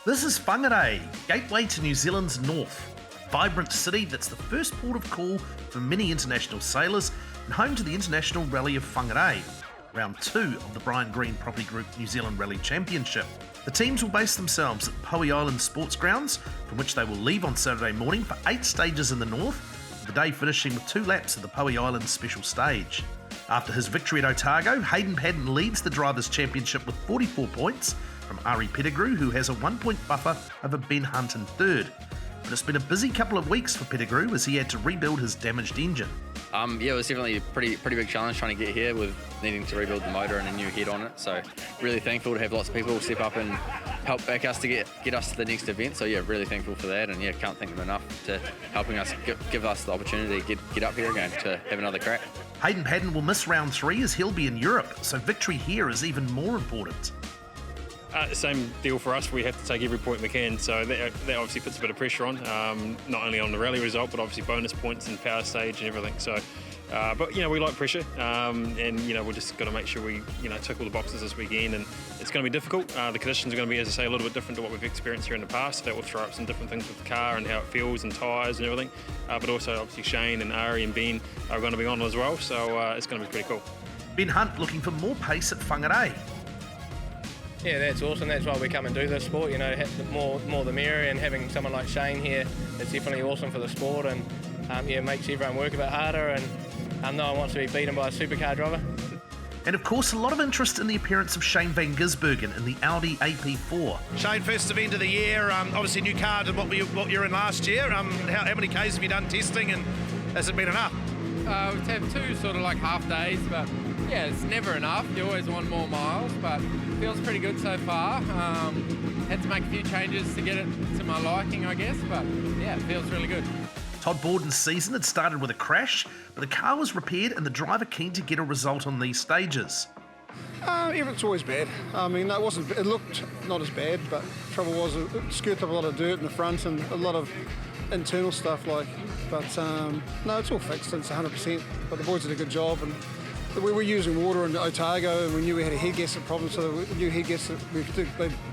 This is Whangarei, gateway to New Zealand's north. A vibrant city that's the first port of call for many international sailors and home to the International Rally of Whangarei, round 2 of the Brian Green Property Group New Zealand Rally Championship. The teams will base themselves at Poe Island Sports Grounds, from which they will leave on Saturday morning for 8 stages in the north, with the day finishing with 2 laps of the Poe Island special stage. After his victory at Otago, Hayden Paddon leads the Drivers' Championship with 44 points from RD2, who has a 1-point buffer over Ben Hunt in third. But it's been a busy couple of weeks for Pettigrew as he had to rebuild his damaged engine. It was definitely a pretty big challenge trying to get here with needing to rebuild the motor and a new head on it. So really thankful to have lots of people step up and help back us to get us to the next event. So yeah, really thankful for that, and yeah, can't thank them enough to helping us give us the opportunity to get up here again to have another crack. Hayden Paddon will miss round 3 as he'll be in Europe, so victory here is even more important. Same deal for us. We have to take every point we can, so that obviously puts a bit of pressure on, not only on the rally result, but obviously bonus points and power stage and everything. So, but we like pressure, and we're just got to make sure we tick all the boxes this weekend. And it's going to be difficult. The conditions are going to be, as I say, a little bit different to what we've experienced here in the past. So that will throw up some different things with the car and how it feels and tyres and everything. But also, obviously, Shane and Ari and Ben are going to be on as well. So it's going to be pretty cool. Ben Hunt looking for more pace at Whangarei. Yeah, that's awesome. That's why we come and do this sport. More the merrier, and having someone like Shane here, it's definitely awesome for the sport, and it makes everyone work a bit harder, and no one wants to be beaten by a supercar driver. And of course, a lot of interest in the appearance of Shane van Gisbergen in the Audi AP4. Shane, first event of the year, obviously new car than what you were in last year. How many Ks have you done testing, and has it been enough? We've had 2 sort of like half days, but yeah, it's never enough. You always want more miles, but feels pretty good so far. Had to make a few changes to get it to my liking, I guess, but yeah, it feels really good. Todd Borden's season had started with a crash, but the car was repaired and the driver keen to get a result on these stages. It's always bad. It looked not as bad, but trouble was it scooped up a lot of dirt in the front and a lot of internal stuff but no, it's all fixed, it's 100%, but the boys did a good job, and we were using water in Otago, and we knew we had a head gasket problem, so the new head gasket,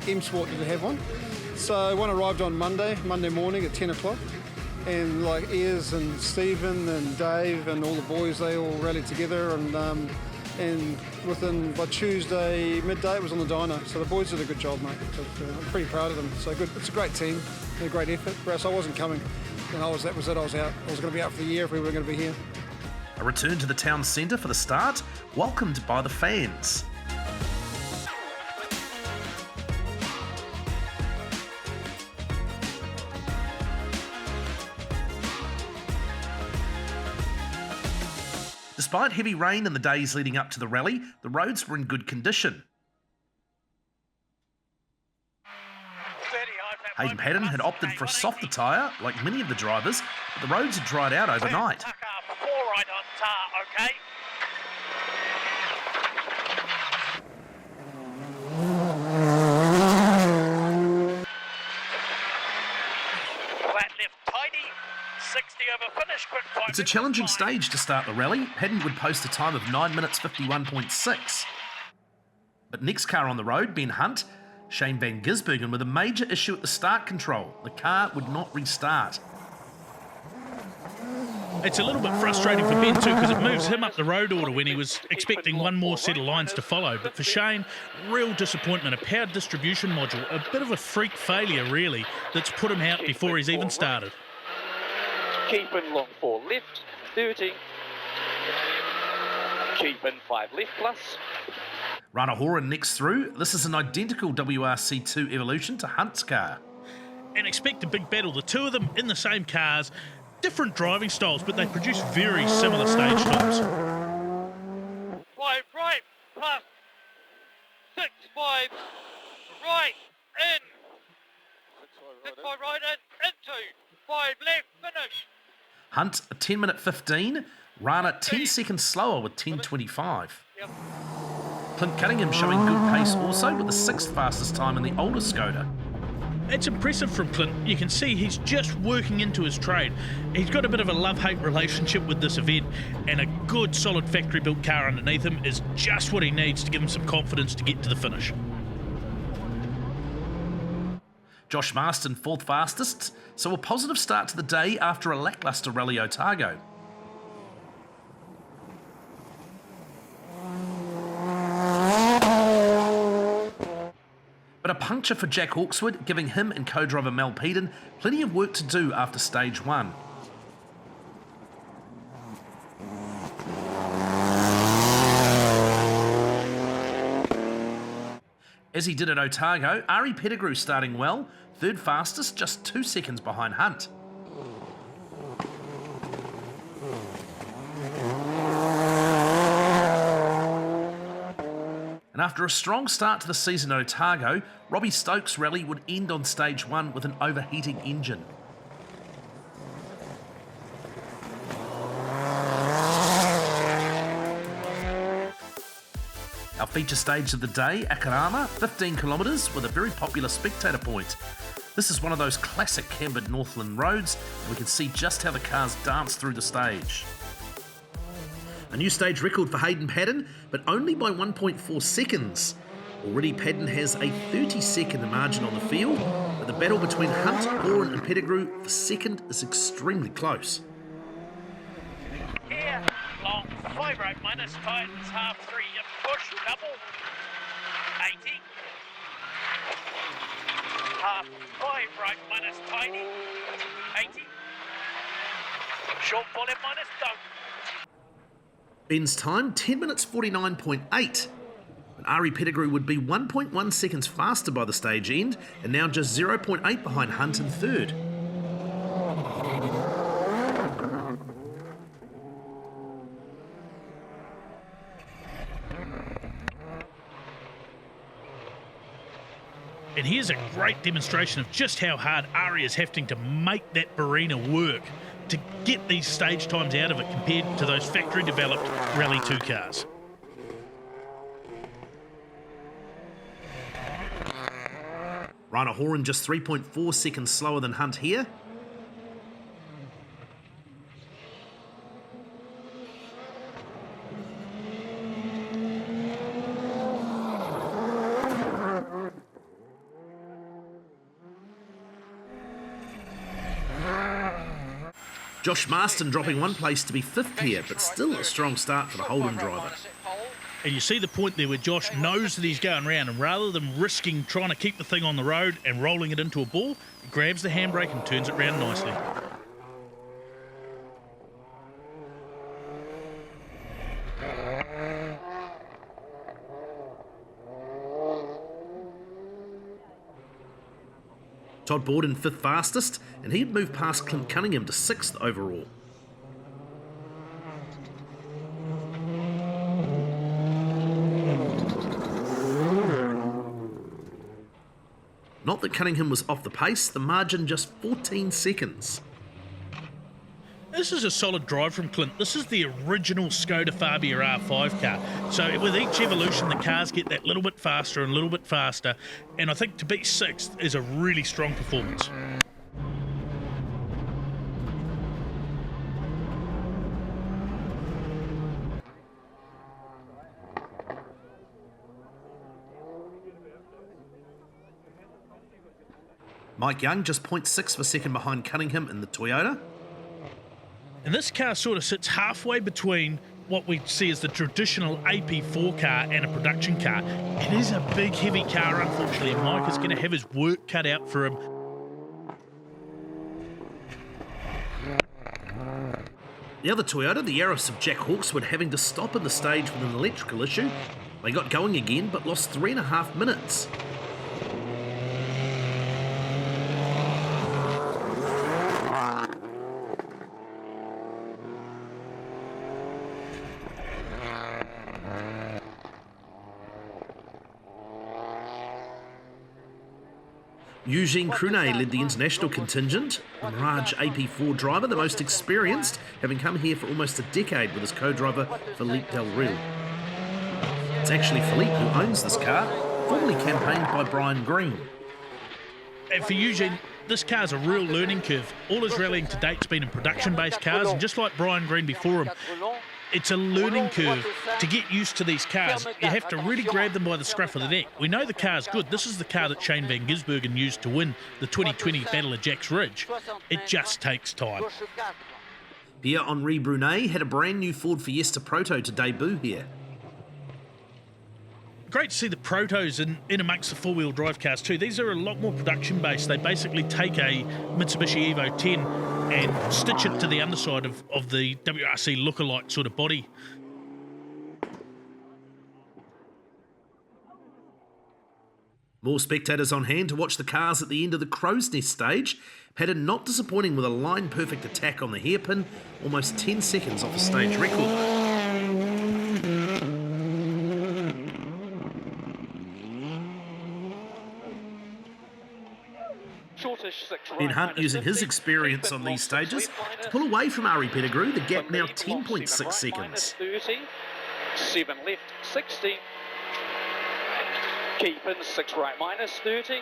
M-Sport didn't have one. So one arrived on Monday morning at 10 o'clock, and like Ayers and Stephen and Dave and all the boys, they all rallied together, and by Tuesday midday it was on the dyno. So the boys did a good job, mate. So, I'm pretty proud of them. So good. It's a great team, a great effort. Whereas I wasn't coming, and that was it. I was out. I was going to be out for the year if we were going to be here. A return to the town centre for the start, welcomed by the fans. Despite heavy rain in the days leading up to the rally, the roads were in good condition. Hayden Paddon had opted for a softer tyre, like many of the drivers, but the roads had dried out overnight. It's a challenging stage to start the rally. Paddon would post a time of 9 minutes 51.6. But next car on the road, Ben Hunt, Shane van Gisbergen with a major issue at the start control. The car would not restart. It's a little bit frustrating for Ben too, because it moves him up the road order when he was expecting one more set of lines to follow. But for Shane, real disappointment. A power distribution module, a bit of a freak failure really, that's put him out before he's even started. Keep in long 4 left, 30. Keep in 5 left plus. Rana Horan next through. This is an identical WRC2 Evolution to Hunt's car. And expect a big battle. The two of them in the same cars, different driving styles, but they produce very similar stage times. 5 right plus 6 5 right in. 6 5 right in into 5 left finish. Hunt a 10 minute 15, Rana 10 seconds slower with 10.25. Yep. Clint Cunningham showing good pace also with the 6th fastest time in the older Skoda. It's impressive from Clint. You can see he's just working into his trade. He's got a bit of a love-hate relationship with this event, and a good solid factory-built car underneath him is just what he needs to give him some confidence to get to the finish. Josh Marston 4th fastest, so a positive start to the day after a lacklustre Rally Otago. But a puncture for Jack Hawkswood, giving him and co-driver Mel Peden plenty of work to do after stage 1. As he did at Otago, Ari Pettigrew starting well, 3rd fastest, just 2 seconds behind Hunt. And after a strong start to the season at Otago, Robbie Stokes' rally would end on stage 1 with an overheating engine. Our feature stage of the day, Akarama, 15 kilometres with a very popular spectator point. This is one of those classic cambered Northland roads, and we can see just how the cars dance through the stage. A new stage record for Hayden Paddon, but only by 1.4 seconds. Already Paddon has a 30-second margin on the field, but the battle between Hunt, Horan and Pettigrew for second is extremely close. Here, long, 5 right minus, tightens, half 3, push, double, 80. Half 5 right minus, tiny, 80. Short bullet minus, don't. Ben's time, 10 minutes 49.8. But Ari Pettigrew would be 1.1 seconds faster by the stage end, and now just 0.8 behind Hunt in 3rd. And here's a great demonstration of just how hard Ari is having to make that Barina work to get these stage times out of it compared to those factory-developed Rally 2 cars. Rainer Horan just 3.4 seconds slower than Hunt here. Josh Marston dropping 1 place to be 5th here, but still a strong start for the Holden driver. And you see the point there where Josh knows that he's going round, and rather than risking trying to keep the thing on the road and rolling it into a ball, he grabs the handbrake and turns it round nicely. Todd Borden 5th fastest, and he'd move past Clint Cunningham to 6th overall. Not that Cunningham was off the pace, the margin just 14 seconds. This is a solid drive from Clint. This is the original Skoda Fabia R5 car. So with each evolution, the cars get that little bit faster and a little bit faster. And I think to be 6th is a really strong performance. Mike Young just 0.6 of a second behind Cunningham in the Toyota. And this car sort of sits halfway between what we see as the traditional AP4 car and a production car. It is a big, heavy car, unfortunately, and Mike is going to have his work cut out for him. The other Toyota, the Yaris of Jack Hawkswood, having to stop in the stage with an electrical issue. They got going again, but lost 3.5 minutes. Eugene Crunet led the international contingent, a Mirage AP4 driver, the most experienced, having come here for almost a decade with his co-driver Philippe Del Real. It's actually Philippe who owns this car, formerly campaigned by Brian Green. And for Eugene, this car's a real learning curve. All his rallying to date's been in production-based cars, and just like Brian Green before him, It's a learning curve. To get used to these cars, you have to really grab them by the scruff of the neck. We know the car's good. This is the car that Shane van Gisbergen used to win the 2020 Battle of Jacks Ridge. It just takes time. Pierre-Henri Brunet had a brand new Ford Fiesta Proto to debut here. Great to see the Protos in amongst the four-wheel drive cars too. These are a lot more production-based. They basically take a Mitsubishi Evo 10 and stitch it to the underside of the WRC lookalike sort of body. More spectators on hand to watch the cars at the end of the Crow's Nest stage. Pattern not disappointing with a line-perfect attack on the hairpin, almost 10 seconds off a stage record. Ben Hunt using his experience on these stages to pull away from Ari Pettigrew, the gap now 10.6 seconds. 30, 7 left, 60. Keep in 6 right minus 30.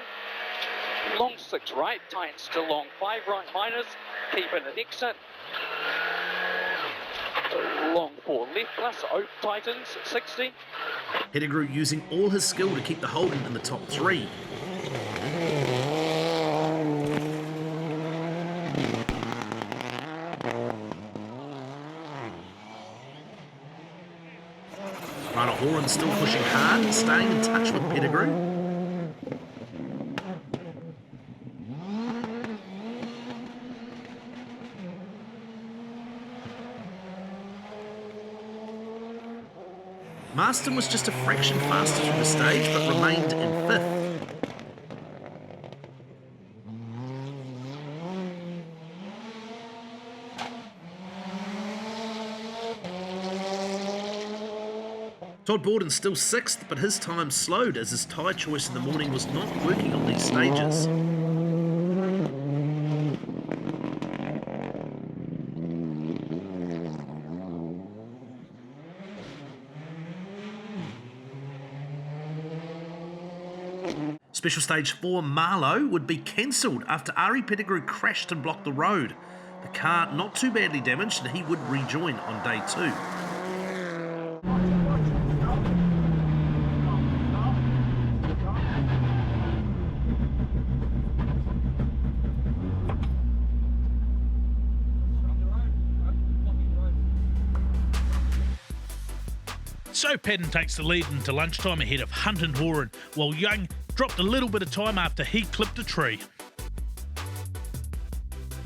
Long 6 right, tightens to long 5 right minus. Keep in an exit. Long 4 left plus, tightens 60. Pettigrew using all his skill to keep the Holden in the top 3. Rana Horan still pushing hard, staying in touch with Pettigrew. Marston was just a fraction faster through the stage, but remained in 5th. Todd Borden still 6th, but his time slowed as his tyre choice in the morning was not working on these stages. Special Stage 4 Marlow would be cancelled after Ari Pettigrew crashed and blocked the road. The car not too badly damaged and he would rejoin on day 2. So Paddon takes the lead into lunchtime ahead of Hunt and Horan, while Young dropped a little bit of time after he clipped a tree.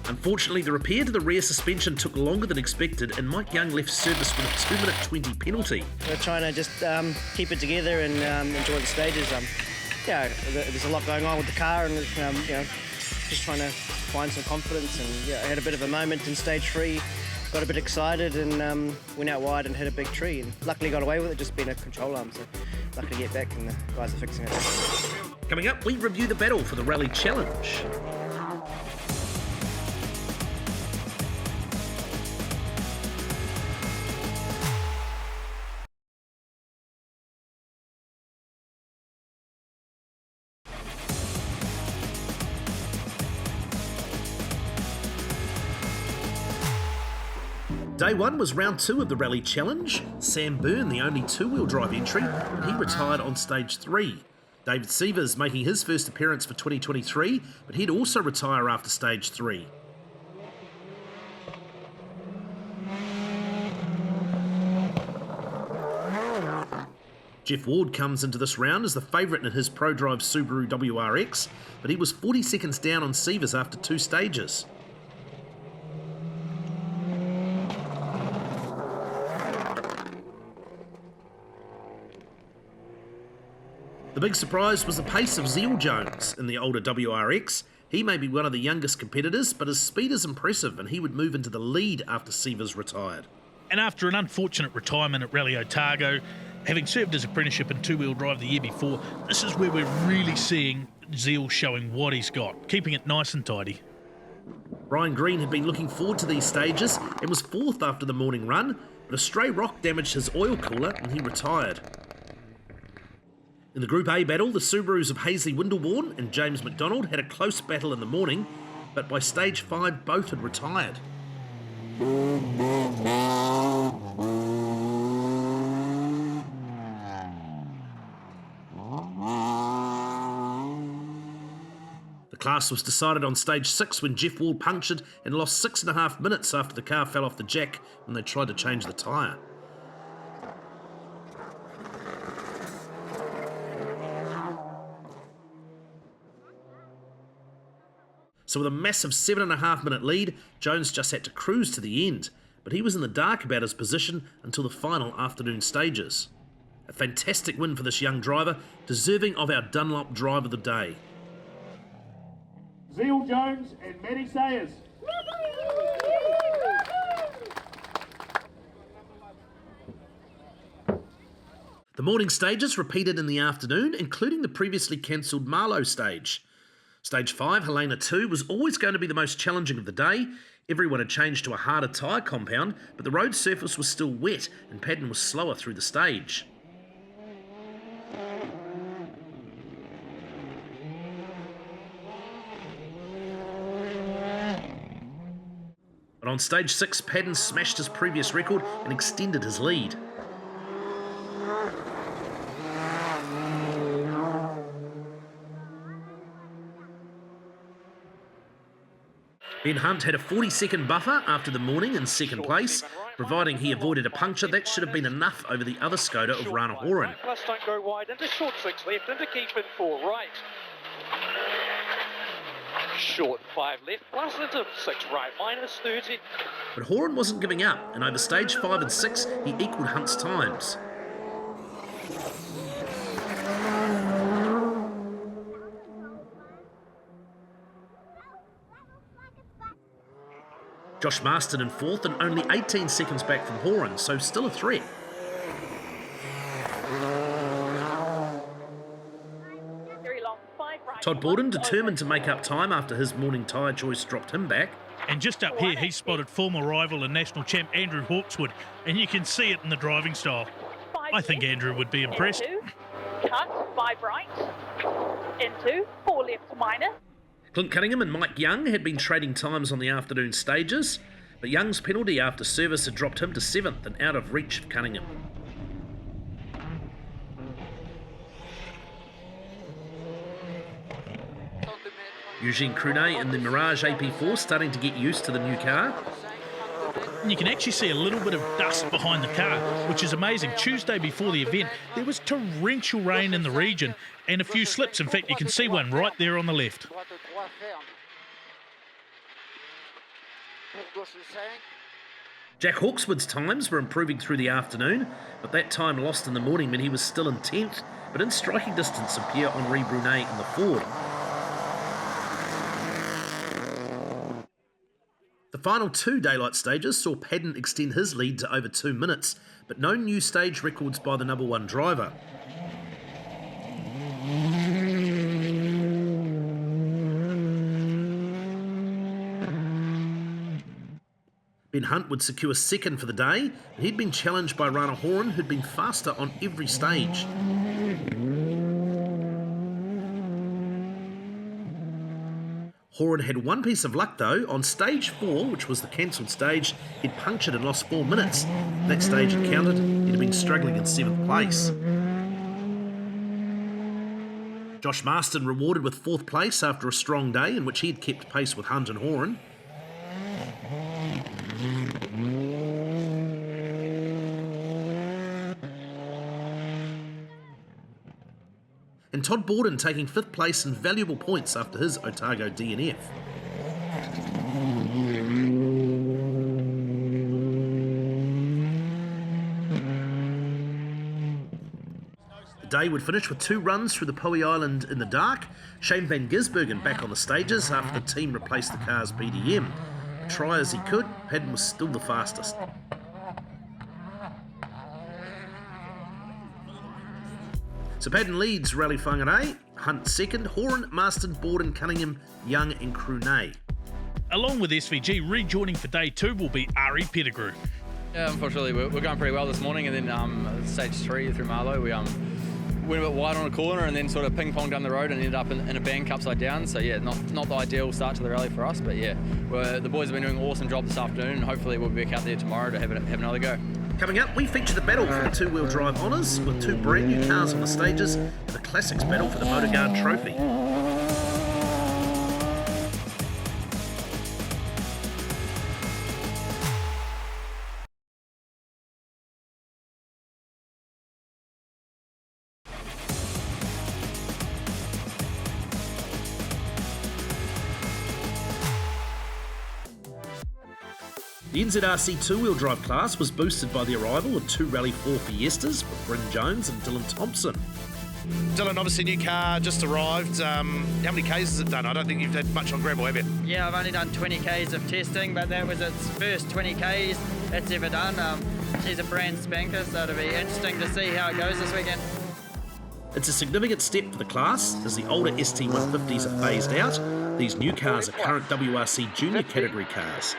Unfortunately, the repair to the rear suspension took longer than expected and Mike Young left service with a 2-minute 20 penalty. We're trying to just keep it together and enjoy the stages. There's a lot going on with the car and just trying to find some confidence, and I had a bit of a moment in stage 3. Got a bit excited and went out wide and hit a big tree, and luckily got away with it, just being a control arm, so lucky to get back and the guys are fixing it. Coming up, we review the battle for the Rally Challenge. Day 1 was round 2 of the Rally Challenge. Sam Byrne, the only 2-wheel drive entry, and he retired on stage 3. David Sievers making his first appearance for 2023, but he'd also retire after stage 3. Jeff Ward comes into this round as the favourite in his ProDrive Subaru WRX, but he was 40 seconds down on Sievers after 2 stages. The big surprise was the pace of Zeal Jones in the older WRX. He may be one of the youngest competitors, but his speed is impressive and he would move into the lead after Sievers retired. And after an unfortunate retirement at Rally Otago, having served his apprenticeship in 2-wheel drive the year before, this is where we're really seeing Zeal showing what he's got, keeping it nice and tidy. Brian Green had been looking forward to these stages and was 4th after the morning run, but a stray rock damaged his oil cooler and he retired. In the Group A battle, the Subarus of Hazley Windelborn and James McDonald had a close battle in the morning, but by stage 5 both had retired. Class was decided on stage 6 when Jeff Wall punctured and lost 6.5 minutes after the car fell off the jack when they tried to change the tyre. So with a massive 7.5 minute lead, Jones just had to cruise to the end, but he was in the dark about his position until the final afternoon stages. A fantastic win for this young driver, deserving of our Dunlop Drive of the Day. Zeal Jones and Matty Sayers. The morning stages repeated in the afternoon, including the previously cancelled Marlow stage. Stage 5, Helena 2, was always going to be the most challenging of the day. Everyone had changed to a harder tyre compound, but the road surface was still wet and Paddon was slower through the stage. But on stage 6, Paddon smashed his previous record and extended his lead. Ben Hunt had a 40-second buffer after the morning in second place, providing he avoided a puncture. That should have been enough over the other Skoda of Rana Horan. Plus don't go wide, into short 6 left, into keep in 4 right. Short 5 left, plus into 6 right, minus 30. But Horan wasn't giving up, and over stage 5 and 6, he equalled Hunt's times. Josh Marston in 4th and only 18 seconds back from Horan, so still a threat. Todd Borden determined to make up time after his morning tyre choice dropped him back. And just up here, he spotted former rival and national champ Andrew Hawkeswood, and you can see it in the driving style. I think Andrew would be impressed. Cut, 5 right, into 4 left minus. Clint Cunningham and Mike Young had been trading times on the afternoon stages, but Young's penalty after service had dropped him to 7th and out of reach of Cunningham. Eugene Crunet in the Mirage AP4 starting to get used to the new car. And you can actually see a little bit of dust behind the car, which is amazing. Tuesday before the event, there was torrential rain in the region and a few slips. In fact, you can see one right there on the left. Jack Hawkeswood's times were improving through the afternoon, but that time lost in the morning meant he was still in 10th, but in striking distance of Pierre-Henri Brunet in the Ford. The final 2 daylight stages saw Paddon extend his lead to over 2 minutes, but no new stage records by the number 1 driver. Ben Hunt would secure 2nd for the day, but he'd been challenged by Rana Horan, who'd been faster on every stage. Horan had one piece of luck though. On stage 4, which was the cancelled stage, he'd punctured and lost 4 minutes. That stage had counted, he'd been struggling in 7th place. Josh Marston rewarded with 4th place after a strong day in which he had kept pace with Hunt and Horan. And Todd Borden taking 5th place and valuable points after his Otago DNF. The day would finish with 2 runs through the Poe Island in the dark. Shane van Gisbergen back on the stages after the team replaced the car's BDM. Try as he could, Paddon was still the fastest. So Paddon leads Rally Whangarei, Hunt 2nd, Horan, Marston, Borden, Cunningham, Young and Crunet. Along with SVG, rejoining for day 2 will be Ari Pettigrew. Yeah, unfortunately, we're going pretty well this morning, and then stage 3 through Marlow, we went a bit wide on a corner and then sort of ping-ponged down the road and ended up in a bank upside down. So yeah, not the ideal start to the rally for us, but yeah, the boys have been doing an awesome job this afternoon, and hopefully we'll be back out there tomorrow to have another go. Coming up, we feature the battle for the 2-wheel drive honours with 2 brand new cars on the stages and the Classics battle for the MotorGuard Trophy. The NZRC two-wheel drive class was boosted by the arrival of 2 Rally 4 Fiestas with Bryn Jones and Dylan Thompson. Dylan, obviously new car, just arrived. How many Ks has it done? I don't think you've had much on gravel, have you? Yeah, I've only done 20 Ks of testing, but that was its first 20 Ks it's ever done. She's a brand spanker, so it'll be interesting to see how it goes this weekend. It's a significant step for the class as the older ST150s are phased out. These new cars are current WRC junior category cars.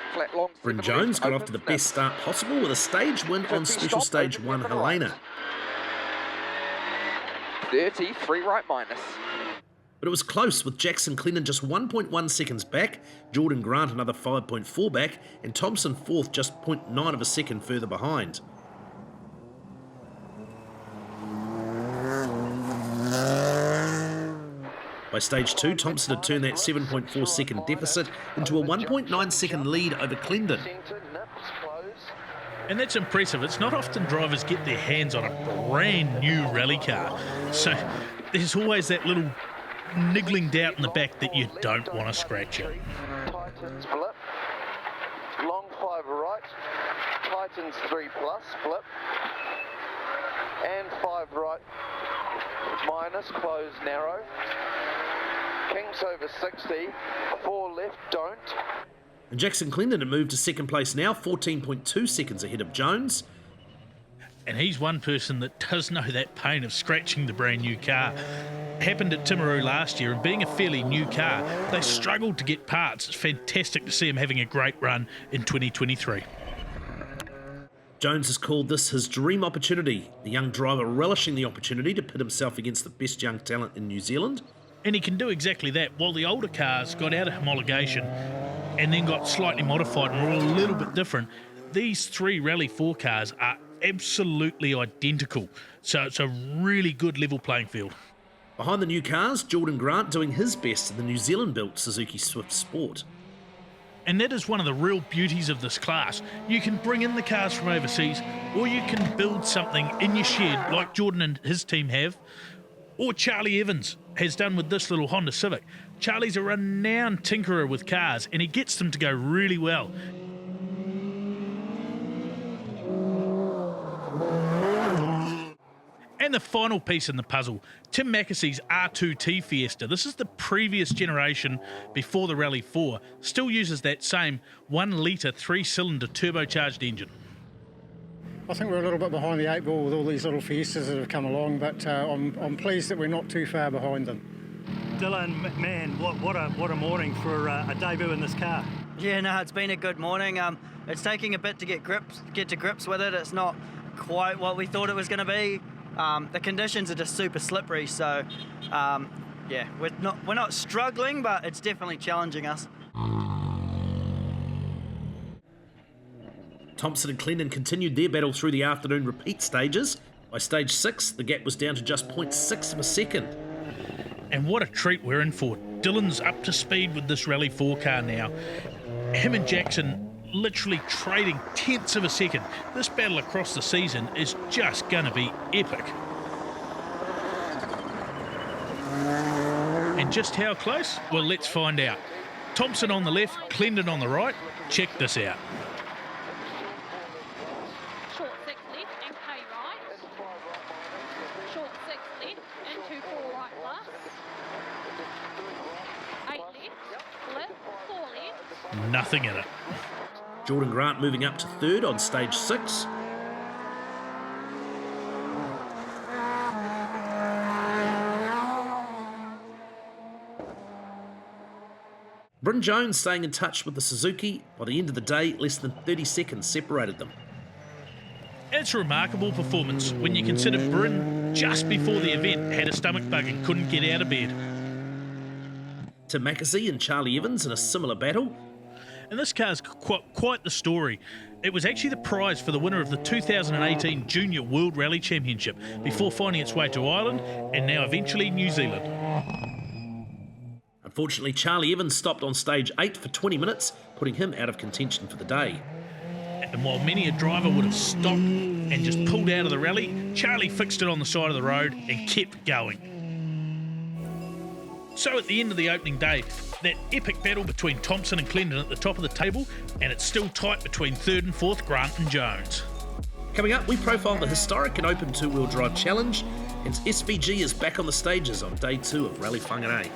Bryn Jones got off to the best start possible with a stage win on Special Stage 1 Helena. 30, free right minus. But it was close, with Jackson Clennon just 1.1 seconds back, Jordan Grant another 5.4 back, and Thompson fourth just 0.9 of a second further behind. By stage 2, Thompson had turned that 7.4 second deficit into a 1.9 second lead over Clendon. And that's impressive. It's not often drivers get their hands on a brand new rally car. So there's always that little niggling doubt in the back that you don't want to scratch it. Tightens blip. Long 5 right. Tightens 3 plus blip. And 5 right. Minus, close, narrow. Kings over 60. 4 left, don't. And Jackson Clendon had moved to second place now, 14.2 seconds ahead of Jones. And he's one person that does know that pain of scratching the brand new car. Happened at Timaru last year, and being a fairly new car, they struggled to get parts. It's fantastic to see him having a great run in 2023. Jones has called this his dream opportunity, the young driver relishing the opportunity to pit himself against the best young talent in New Zealand. And he can do exactly that. While the older cars got out of homologation and then got slightly modified and were all a little bit different, these 3 Rally 4 cars are absolutely identical. So it's a really good level playing field. Behind the new cars, Jordan Grant doing his best in the New Zealand-built Suzuki Swift Sport. And that is one of the real beauties of this class. You can bring in the cars from overseas, or you can build something in your shed like Jordan and his team have, or Charlie Evans has done with this little Honda Civic. Charlie's a renowned tinkerer with cars, and he gets them to go really well. And the final piece in the puzzle, Tim Mackessy's R2T Fiesta. This is the previous generation before the Rally 4. Still uses that same 1 litre 3-cylinder turbocharged engine. I think we're a little bit behind the 8 ball with all these little Fiestas that have come along, but I'm pleased that we're not too far behind them. Dylan, man, what a morning for a debut in this car. Yeah, no, it's been a good morning. It's taking a bit to get to grips with it. It's not quite what we thought it was going to be. The conditions are just super slippery, so yeah, we're not struggling, but it's definitely challenging us. Thompson and Clendon continued their battle through the afternoon repeat stages. By stage 6, the gap was down to just 0.6 of a second. And what a treat we're in for. Dylan's up to speed with this Rally 4 car now. Him and Jackson literally trading tenths of a second. This battle across the season is just going to be epic. And just how close? Well, let's find out. Thompson on the left, Clendon on the right. Check this out. Short 6 left and K right. Short 6 left and 2-4 right plus. 8 left, flip, 4 left. Nothing in it. Jordan Grant moving up to third on stage 6. Bryn Jones staying in touch with the Suzuki. By the end of the day, less than 30 seconds separated them. It's a remarkable performance when you consider Bryn, just before the event, had a stomach bug and couldn't get out of bed. Tim Mackessy and Charlie Evans in a similar battle. And this car's quite the story. It was actually the prize for the winner of the 2018 Junior World Rally Championship before finding its way to Ireland and now eventually New Zealand. Unfortunately, Charlie Evans stopped on stage 8 for 20 minutes, putting him out of contention for the day. And while many a driver would have stopped and just pulled out of the rally, Charlie fixed it on the side of the road and kept going. So at the end of the opening day, that epic battle between Thompson and Clendon at the top of the table, and it's still tight between third and fourth, Grant and Jones. Coming up, we profile the historic and open two-wheel drive challenge, and SVG is back on the stages on day 2 of Rally Whangarei.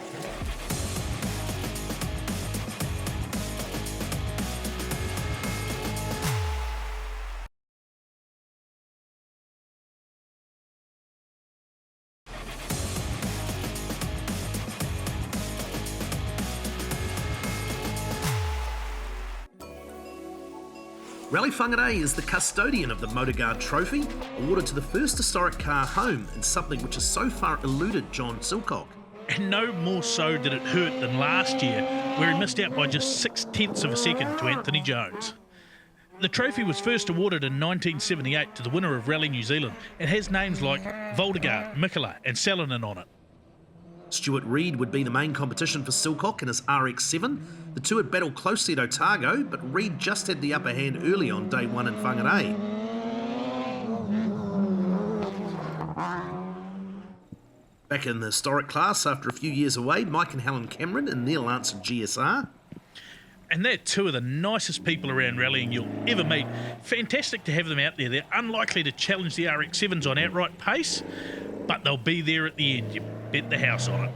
Rally Whangarei is the custodian of the Motorguard Trophy, awarded to the first historic car home, and something which has so far eluded John Silcock. And no more so did it hurt than last year, where he missed out by just 0.6 of a second to Anthony Jones. The trophy was first awarded in 1978 to the winner of Rally New Zealand and has names like Voldegaard, Mikkola and Salonen on it. Stuart Reid would be the main competition for Silcock in his RX-7. The two had battled closely at Otago, but Reid just had the upper hand early on day 1 in Whangarei. Back in the historic class after a few years away, Mike and Helen Cameron and Neil answered GSR. And they're two of the nicest people around rallying you'll ever meet. Fantastic to have them out there. They're unlikely to challenge the RX-7s on outright pace, but they'll be there at the end. You bet the house on it.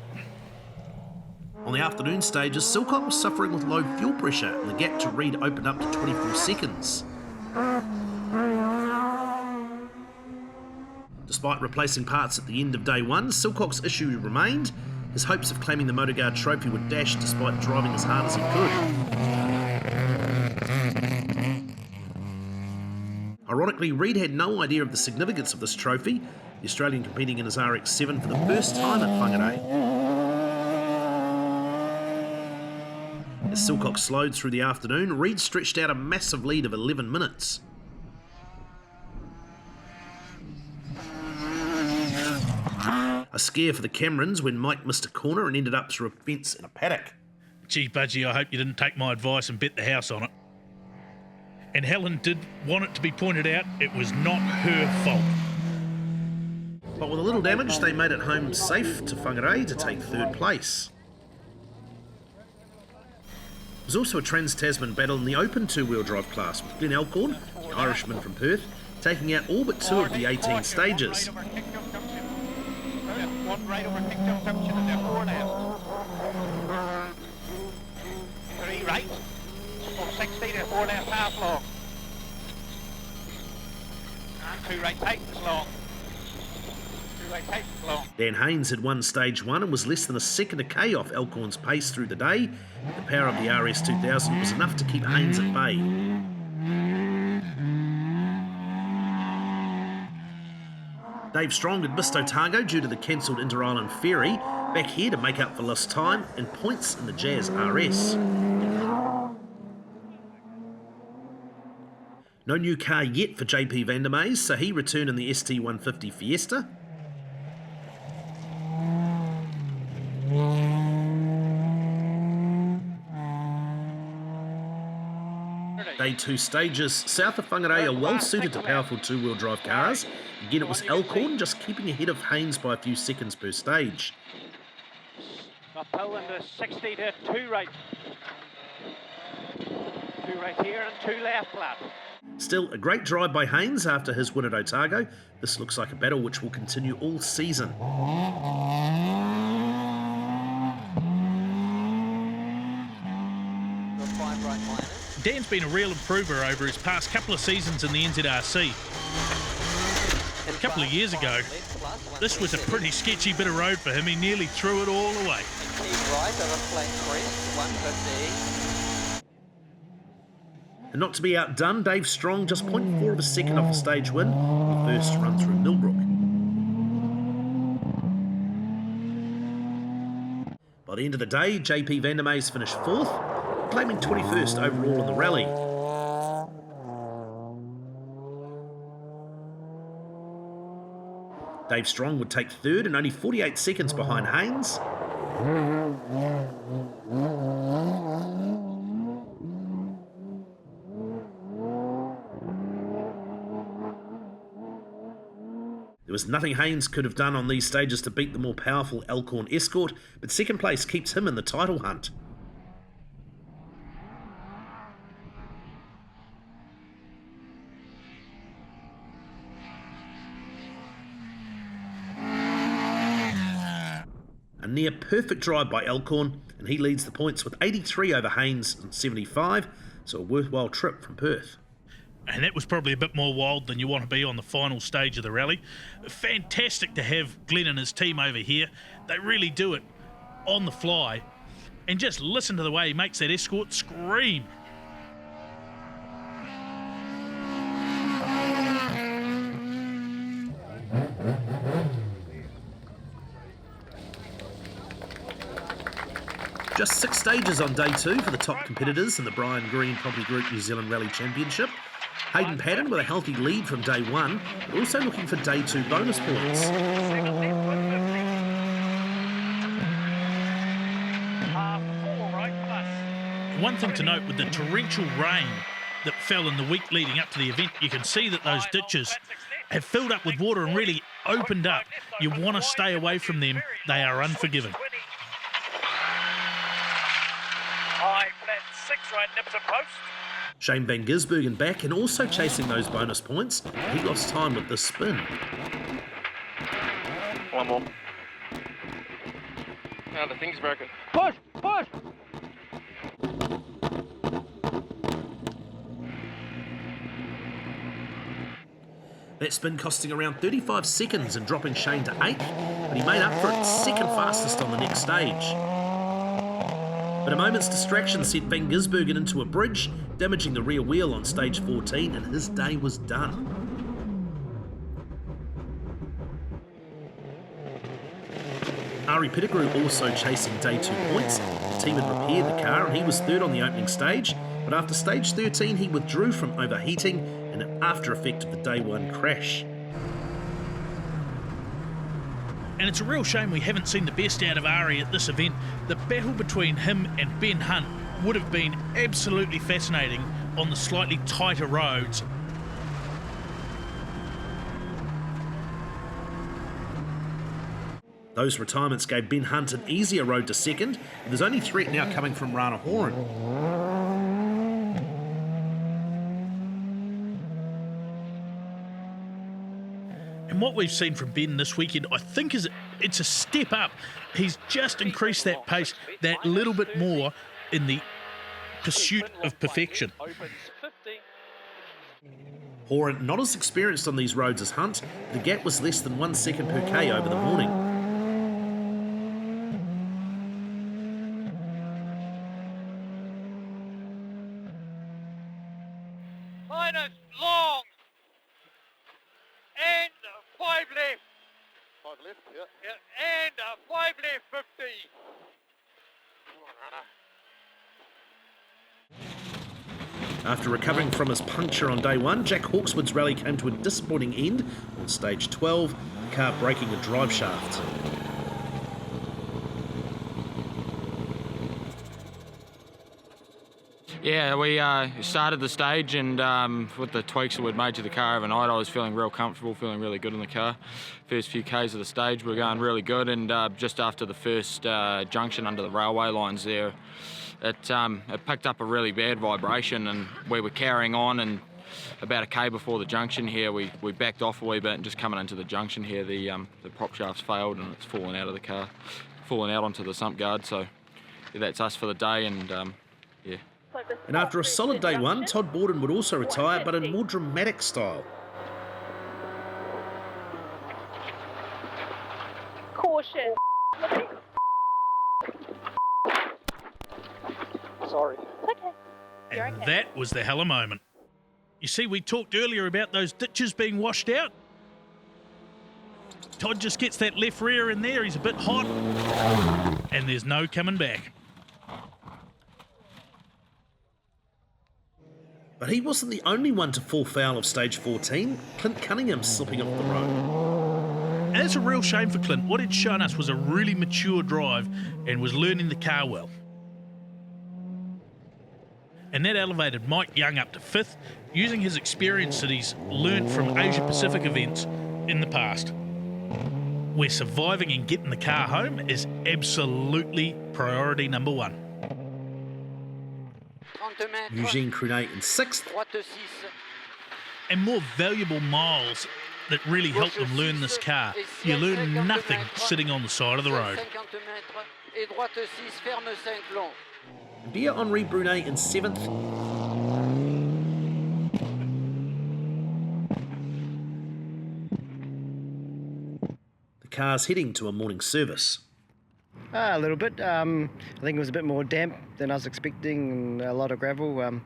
On the afternoon stages, Silcock was suffering with low fuel pressure and the gap to Reid opened up to 24 seconds. Despite replacing parts at the end of day 1, Silcock's issue remained. His hopes of claiming the Motorguard Trophy were dashed despite driving as hard as he could. Ironically, Reid had no idea of the significance of this trophy, the Australian competing in his RX-7 for the first time at Whangarei. As Silcock slowed through the afternoon, Reid stretched out a massive lead of 11 minutes. A scare for the Camerons when Mike missed a corner and ended up through a fence in a paddock. Gee, Budgie, I hope you didn't take my advice and bet the house on it. And Helen did want it to be pointed out, it was not her fault. But with a little damage, they made it home safe to Whangarei to take 3rd place. There was also a Trans-Tasman battle in the open two-wheel drive class, with Glenn Alcorn, the Irishman from Perth, taking out all but 2 of the 18 stages. One right over Kickdown Junction and then 4 left. 3 right. 460 and 4 left half long. And 2 right tightens long. 2 right tightens long. Dan Haynes had won stage 1 and was less than a second a K off Alcorn's pace through the day. The power of the RS2000 was enough to keep Haynes at bay. Dave Strong had missed Otago due to the cancelled Inter-Island ferry, back here to make up for lost time and points in the Jazz RS. No new car yet for JP van der Meijs, so he returned in the ST150 Fiesta. Day 2 stages south of Whangarei are well suited to powerful two-wheel drive cars. Again, it was Alcorn just keeping ahead of Haynes by a few seconds per stage. Uphill into 60 to 2 right. 2 right here and 2 left flat. Still, a great drive by Haynes after his win at Otago. This looks like a battle which will continue all season. Dan's been a real improver over his past couple of seasons in the NZRC. A couple of years ago, this was a pretty sketchy bit of road for him. He nearly threw it all away. And not to be outdone, Dave Strong just 0.4 of a second off a stage win on the first run through Millbrook. By the end of the day, JP van der Meijs finished 4th, claiming 21st overall in the rally. Dave Strong would take 3rd and only 48 seconds behind Haynes. There was nothing Haynes could have done on these stages to beat the more powerful Elkhorn Escort, but second place keeps him in the title hunt. A near perfect drive by Elkhorn, and he leads the points with 83 over Haynes and 75, so a worthwhile trip from Perth. And that was probably a bit more wild than you want to be on the final stage of the rally. Fantastic to have Glenn and his team over here. They really do it on the fly. And just listen to the way he makes that Escort scream. Just 6 stages on day 2 for the top competitors in the Brian Green Property Group New Zealand Rally Championship. Hayden Patton with a healthy lead from day 1, but also looking for day 2 bonus points. One thing to note, with the torrential rain that fell in the week leading up to the event, you can see that those ditches have filled up with water and really opened up. You want to stay away from them. They are unforgiving. High, flat, 6 right, nips and post. Shane Van Gisbergen back and also chasing those bonus points. He lost time with the spin. One more. Now the thing's broken. Push, push. That spin costing around 35 seconds and dropping Shane to 8th, but he made up for it second fastest on the next stage. But a moment's distraction sent Van Gisbergen into a bridge, damaging the rear wheel on stage 14, and his day was done. Ari Pettigrew also chasing day 2 points. The team had repaired the car and he was third on the opening stage, but after stage 13 he withdrew from overheating and an after effect of the day 1 crash. And it's a real shame we haven't seen the best out of Ari at this event. The battle between him and Ben Hunt would have been absolutely fascinating on the slightly tighter roads. Those retirements gave Ben Hunt an easier road to second, but there's only threat now coming from Rana Horan. And what we've seen from Ben this weekend, I think, is it's a step up. He's just increased that pace that little bit more in the pursuit of perfection. Horan not as experienced on these roads as Hunt. The gap was less than 1 second per K over the morning. Minus long. And 5 left. 5 left, yeah. And 5 left, 50. Come on, runner. After recovering from his puncture on day 1, Jack Hawkswood's rally came to a disappointing end on stage 12, the car breaking a drive shaft. Yeah, we started the stage, and with the tweaks that we'd made to the car overnight, I was feeling real comfortable, feeling really good in the car. First few Ks of the stage were going really good, and just after the first junction under the railway lines there, it picked up a really bad vibration, and we were carrying on, and about a K before the junction here, we backed off a wee bit, and just coming into the junction here, the prop shafts failed, and it's fallen out of the car, fallen out onto the sump guard. So yeah, that's us for the day, and yeah. And after a solid day 1, Todd Borden would also retire, but in more dramatic style. Caution. Sorry. Okay. And that was the hella moment. You see, we talked earlier about those ditches being washed out. Todd just gets that left rear in there, he's a bit hot, and there's no coming back. But he wasn't the only one to fall foul of stage 14, Clint Cunningham slipping off the road. And it's a real shame for Clint. What he'd shown us was a really mature drive and was learning the car well. And that elevated Mike Young up to 5th, using his experience that he's learnt from Asia Pacific events in the past. where surviving and getting the car home is absolutely priority number one. Eugene Crunet in 6th. And more valuable miles that really help them learn this car. You learn nothing sitting on the side of the road. Pierre-Henri Brunet in 7th. The car's heading to a morning service. A little bit. I think it was a bit more damp than I was expecting and a lot of gravel.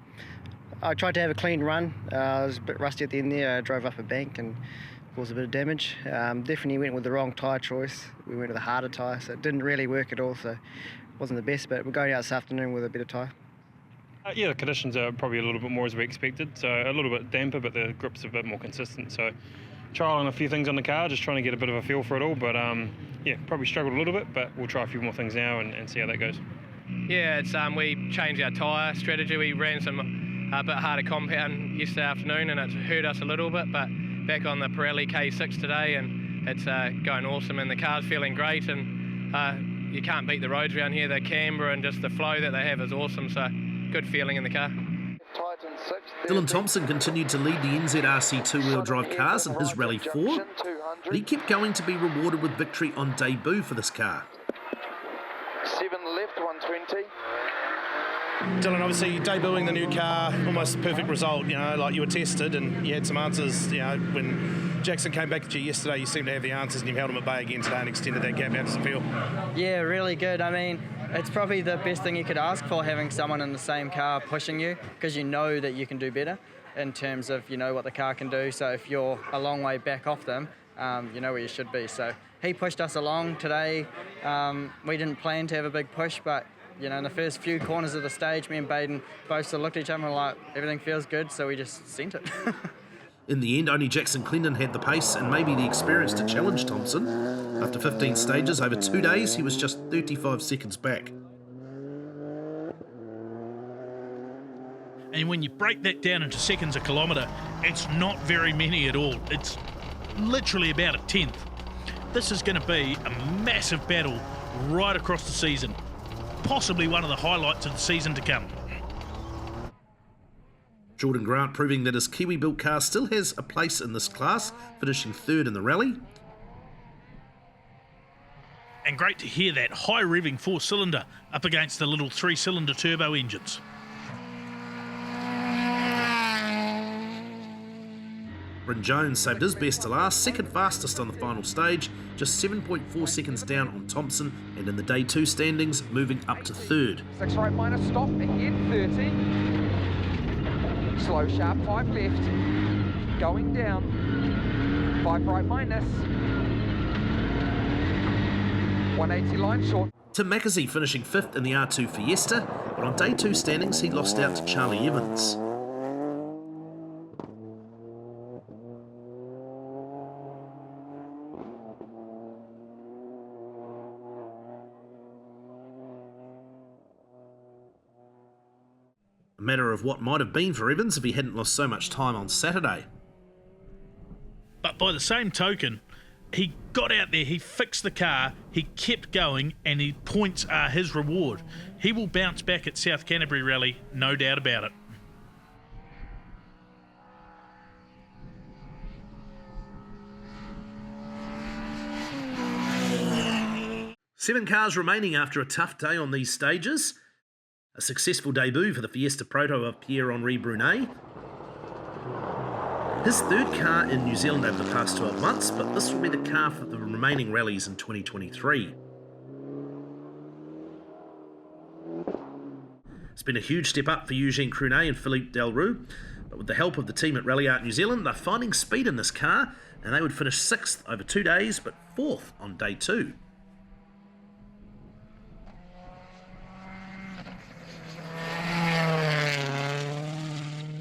I tried to have a clean run. I was a bit rusty at the end there. I drove up a bank and caused a bit of damage. Definitely went with the wrong tyre choice. We went with a harder tyre, so it didn't really work at all. So it wasn't the best, but we're going out this afternoon with a better tyre. Yeah, the conditions are probably a little bit more as we expected. So a little bit damper, but the grip's a bit more consistent. So trialling a few things on the car, just trying to get a bit of a feel for it all. But yeah, probably struggled a little bit, but we'll try a few more things now and see how that goes. Yeah, it's we changed our tyre strategy. We ran a bit harder compound yesterday afternoon, and it's hurt us a little bit. But back on the Pirelli K6 today, and it's going awesome, and the car's feeling great. And you can't beat the roads around here. The camber and just the flow that they have is awesome. So good feeling in the car. Dylan Thompson continued to lead the NZRC two-wheel drive cars in his Rally 4, but he kept going to be rewarded with victory on debut for this car. 7 left, 120. Dylan, obviously debuting the new car, almost perfect result, like you were tested and you had some answers, when Jackson came back at you yesterday, you seemed to have the answers and you've held him at bay again today and extended that gap. How does it feel? Yeah, really good. I mean, it's probably the best thing you could ask for, having someone in the same car pushing you, because you know that you can do better in terms of, what the car can do. So if you're a long way back off them, you know where you should be. So he pushed us along today. We didn't plan to have a big push, but in the first few corners of the stage, me and Baden both sort of looked at each other and were like, everything feels good, so we just sent it. In the end, only Jackson Clendon had the pace and maybe the experience to challenge Thompson. After 15 stages over 2 days, he was just 35 seconds back. And when you break that down into seconds a kilometre, it's not very many at all. It's literally about a tenth. This is going to be a massive battle right across the season. Possibly one of the highlights of the season to come. Jordan Grant proving that his Kiwi-built car still has a place in this class, finishing 3rd in the rally. And great to hear that high-revving 4-cylinder up against the little 3-cylinder turbo engines. Bryn Jones saved his best to last, 2nd fastest on the final stage, just 7.4 seconds down on Thompson, and in the day 2 standings, moving up to 3rd. 6 right minus, stop, ahead, 30. Slow, sharp, 5 left. Going down. 5 right minus. 180 line short. Tim Mackenzie finishing 5th in the R2 Fiesta, but on day 2 standings, he lost out to Charlie Evans. A matter of what might have been for Evans if he hadn't lost so much time on Saturday. But by the same token, he got out there, he fixed the car, he kept going, and his points are his reward. He will bounce back at South Canterbury Rally, no doubt about it. Seven cars remaining after a tough day on these stages. A successful debut for the Fiesta Proto of Pierre-Henri Brunet. His 3rd car in New Zealand over the past 12 months, but this will be the car for the remaining rallies in 2023. It's been a huge step up for Eugene Crunet and Philippe Delroux, but with the help of the team at Rally Art New Zealand, they're finding speed in this car, and they would finish 6th over 2 days, but 4th on day 2.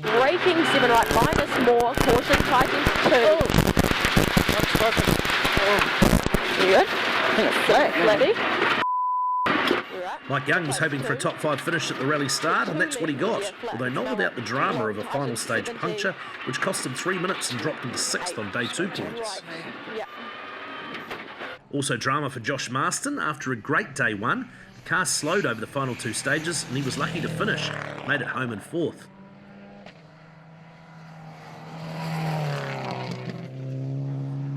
Braking 7 right minus, more, caution, tightens 2. You good? 6, Letty. Mike Young was hoping for a top 5 finish at the rally start, and that's what he got, although not without the drama of a final stage puncture, which cost him 3 minutes and dropped him to 6th on day 2 points. Also drama for Josh Marston after a great day one. The car slowed over the final 2 stages and he was lucky to finish. Made it home in 4th.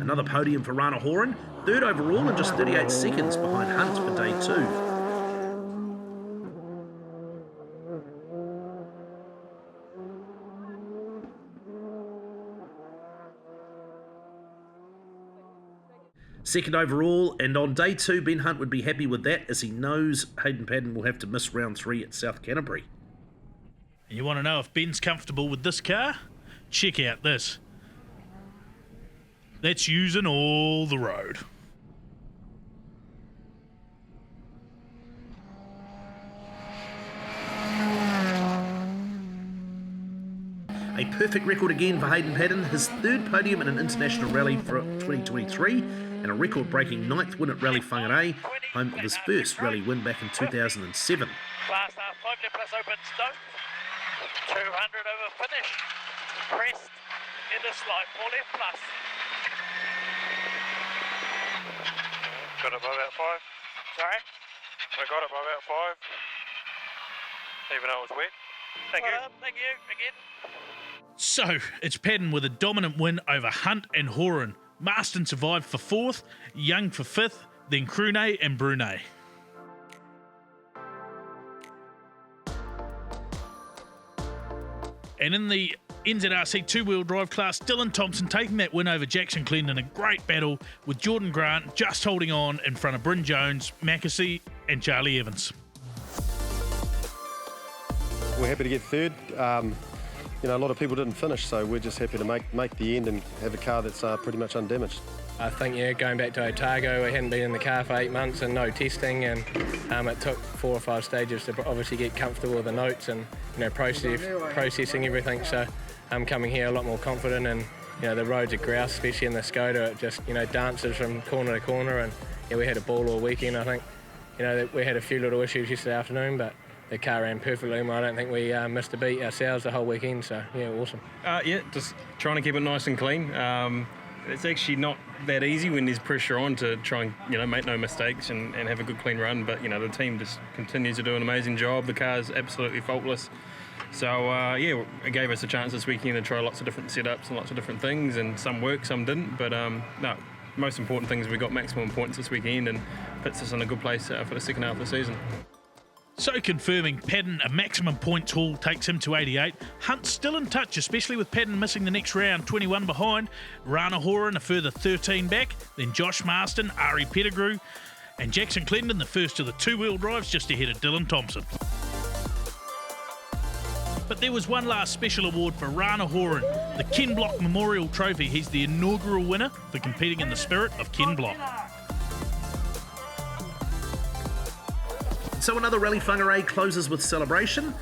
Another podium for Rana Horan, 3rd overall and just 38 seconds behind Hunt for day 2. Second overall, and on day 2, Ben Hunt would be happy with that as he knows Hayden Paddon will have to miss round 3 at South Canterbury. And you want to know if Ben's comfortable with this car? Check out this. That's using all the road. A perfect record again for Hayden Paddon, his 3rd podium in an international rally for 2023 and a record-breaking 9th win at Rally Whangarei, home of his first rally win back in 2007. Class R 5 left plus open stop. 200 over finish. Crest into slide 4 left plus. Got it by about 5. Sorry? I got it by about 5. Even though it was wet. Thank you. Thank you again. So, it's Paddon with a dominant win over Hunt and Horan. Marston survived for 4th, Young for 5th, then Cruney and Brunei. And in the NZRC 2-wheel drive class, Dylan Thompson taking that win over Jackson Clend in a great battle, with Jordan Grant just holding on in front of Bryn Jones, Mackesy and Charlie Evans. We're happy to get 3rd. You know, a lot of people didn't finish, so we're just happy to make the end and have a car that's pretty much undamaged. I think, going back to Otago, we hadn't been in the car for 8 months and no testing, and it took 4 or 5 stages to obviously get comfortable with the notes and, processing everything. So I'm coming here a lot more confident, and, the roads are grouse, especially in the Skoda. It just, dances from corner to corner, and we had a ball all weekend, I think. We had a few little issues yesterday afternoon, but the car ran perfectly, and I don't think we missed a beat ourselves the whole weekend, so awesome. Just trying to keep it nice and clean. It's actually not that easy when there's pressure on to try and make no mistakes and have a good clean run, but the team just continues to do an amazing job. The car's absolutely faultless. So it gave us a chance this weekend to try lots of different setups and lots of different things, and some worked, some didn't, but no, most important thing is we got maximum points this weekend and puts us in a good place for the second half of the season. So confirming Paddon a maximum points haul takes him to 88. Hunt still in touch, especially with Paddon missing the next round, 21 behind. Rana Horan a further 13 back. Then Josh Marston, Ari Pettigrew, and Jackson Clendon, the first of the 2-wheel drives, just ahead of Dylan Thompson. But there was one last special award for Rana Horan, the Ken Block Memorial Trophy. He's the inaugural winner for competing in the spirit of Ken Block. So another Rally Whangarei closes with celebration.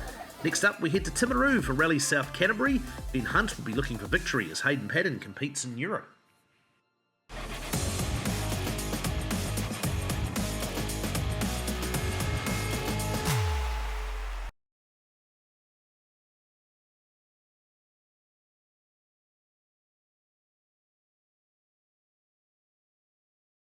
Next up, we head to Timaru for Rally South Canterbury. Ben Hunt will be looking for victory as Hayden Paddon competes in Europe.